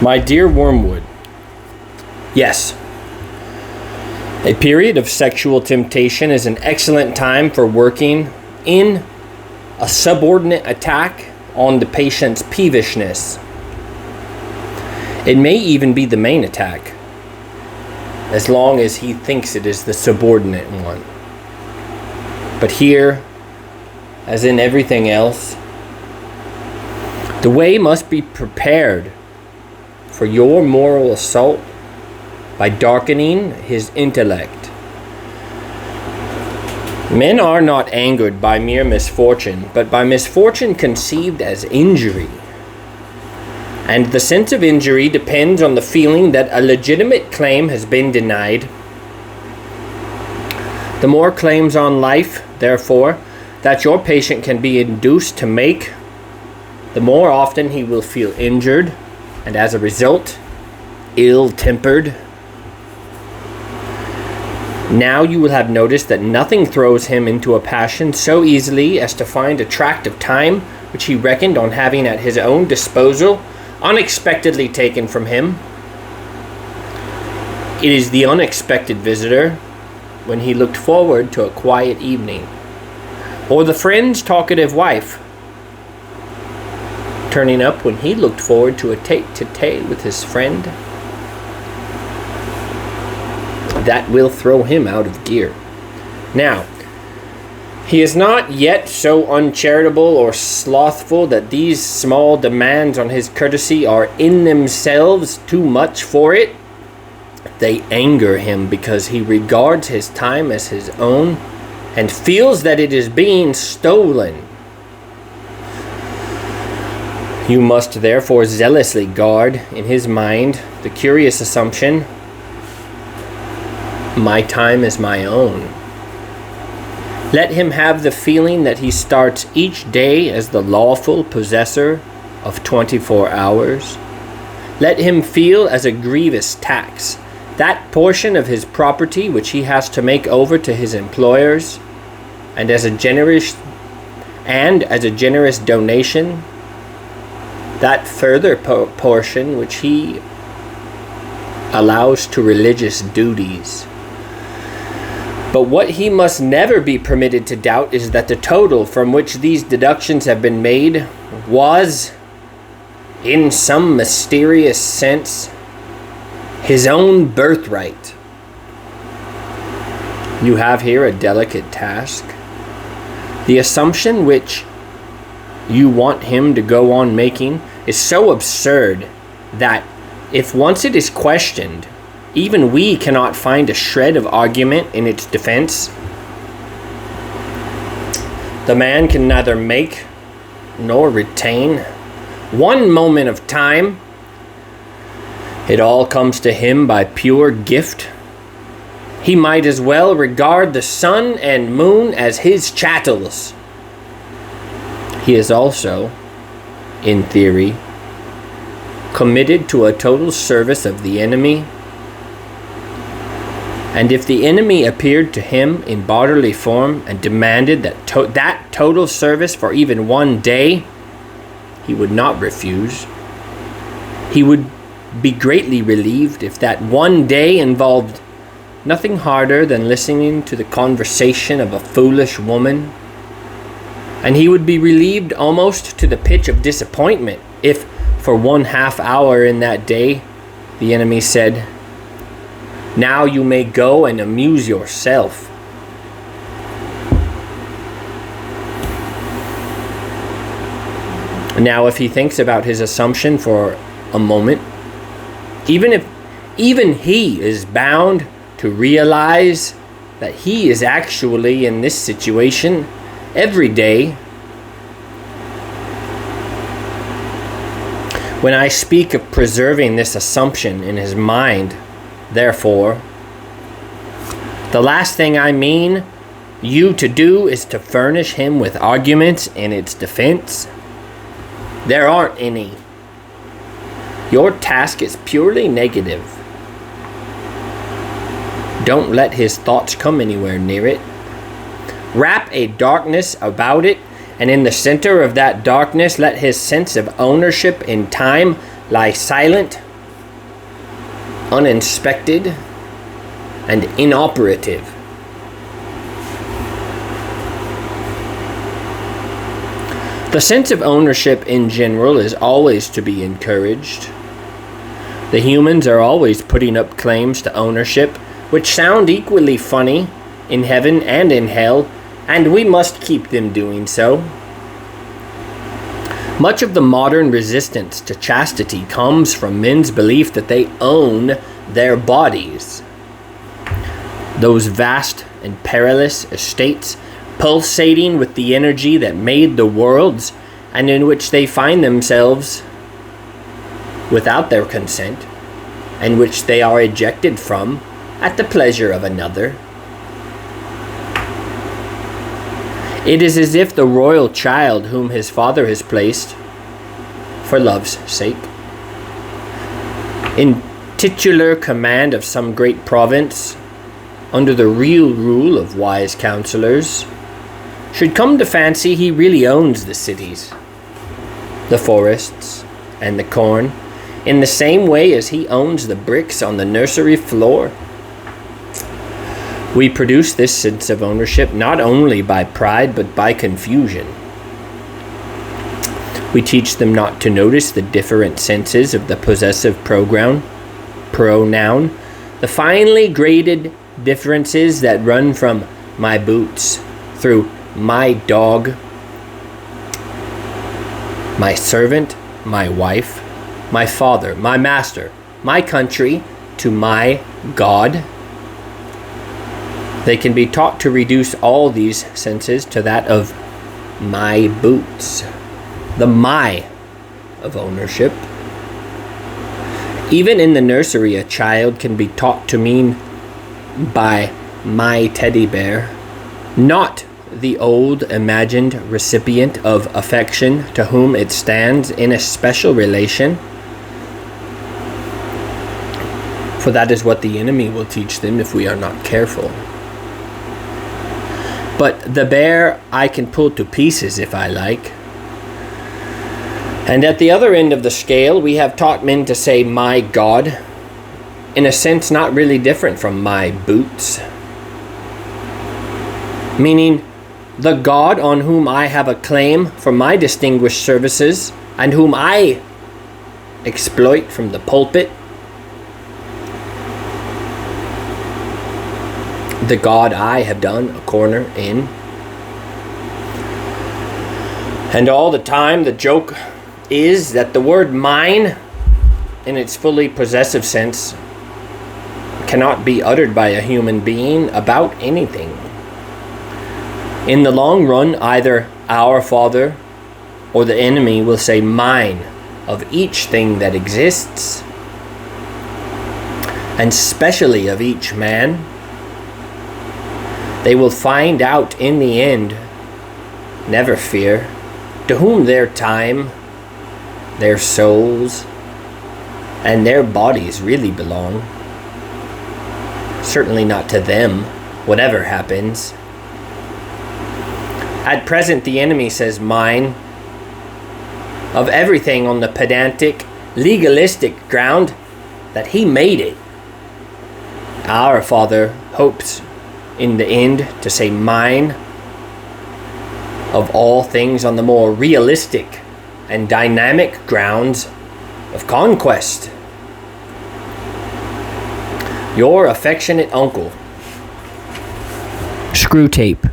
My dear Wormwood, yes, a period of sexual temptation is an excellent time for working in a subordinate attack on the patient's peevishness. It may even be the main attack, as long as he thinks it is the subordinate one. But here, as in everything else, the way must be prepared for your moral assault by darkening his intellect. Men are not angered by mere misfortune, but by misfortune conceived as injury. And the sense of injury depends on the feeling that a legitimate claim has been denied. The more claims on life, therefore, that your patient can be induced to make, the more often he will feel injured, and as a result, ill-tempered. Now you will have noticed that nothing throws him into a passion so easily as to find a tract of time which he reckoned on having at his own disposal unexpectedly taken from him. It is the unexpected visitor when he looked forward to a quiet evening, or the friend's talkative wife turning up when he looked forward to a tete-a-tete with his friend. That will throw him out of gear. Now, he is not yet so uncharitable or slothful that these small demands on his courtesy are in themselves too much for it. They anger him because he regards his time as his own and feels that it is being stolen. You must therefore zealously guard in his mind the curious assumption, my time is my own. Let him have the feeling that he starts each day as the lawful possessor of 24 hours. Let him feel as a grievous tax that portion of his property which he has to make over to his employers, and as a generous donation, that further portion which he allows to religious duties. But what he must never be permitted to doubt is that the total from which these deductions have been made was, in some mysterious sense, his own birthright. You have here a delicate task. The assumption which you want him to go on making is so absurd that if once it is questioned, even we cannot find a shred of argument in its defense. The man can neither make nor retain one moment of time. It all comes to him by pure gift. He might as well regard the sun and moon as his chattels. He is also, in theory, committed to a total service of the enemy. And if the enemy appeared to him in bodily form and demanded that total service for even one day, he would not refuse. He would be greatly relieved if that one day involved nothing harder than listening to the conversation of a foolish woman. And he would be relieved almost to the pitch of disappointment if, for 1/2 hour in that day, the enemy said, "Now you may go and amuse yourself." Now, if he thinks about his assumption for a moment, even he is bound to realize that he is actually in this situation every day. When I speak of preserving this assumption in his mind, therefore, the last thing I mean you to do is to furnish him with arguments in its defense. There aren't any. Your task is purely negative. Don't let his thoughts come anywhere near it. Wrap a darkness about it, and in the center of that darkness, let his sense of ownership in time lie silent uninspected, and inoperative. The sense of ownership in general is always to be encouraged. The humans are always putting up claims to ownership, which sound equally funny in heaven and in hell, and we must keep them doing so. Much of the modern resistance to chastity comes from men's belief that they own their bodies. Those vast and perilous estates, pulsating with the energy that made the worlds, and in which they find themselves without their consent, and which they are ejected from at the pleasure of another. It is as if the royal child whom his father has placed, for love's sake, in titular command of some great province, under the real rule of wise counselors, should come to fancy he really owns the cities, the forests, and the corn, in the same way as he owns the bricks on the nursery floor. We produce this sense of ownership not only by pride but by confusion. We teach them not to notice the different senses of the possessive pronoun, the finely graded differences that run from my boots through my dog, my servant, my wife, my father, my master, my country, to my God. They can be taught to reduce all these senses to that of my boots, the my of ownership. Even in the nursery, a child can be taught to mean by my teddy bear, not the old imagined recipient of affection to whom it stands in a special relation. For that is what the enemy will teach them if we are not careful. But the bear I can pull to pieces if I like. And at the other end of the scale, we have taught men to say my God, in a sense not really different from my boots. Meaning, the God on whom I have a claim for my distinguished services and whom I exploit from the pulpit. The God I have done a corner in. And all the time the joke is that the word mine, in its fully possessive sense, cannot be uttered by a human being about anything. In the long run, either our Father or the enemy will say mine of each thing that exists, and specially of each man. They will find out in the end, never fear, to whom their time, their souls, and their bodies really belong. Certainly not to them, whatever happens. At present, the enemy says mine of everything on the pedantic, legalistic ground that he made it. Our Father hopes in the end to say mine of all things on the more realistic and dynamic grounds of conquest. Your affectionate uncle, Screwtape.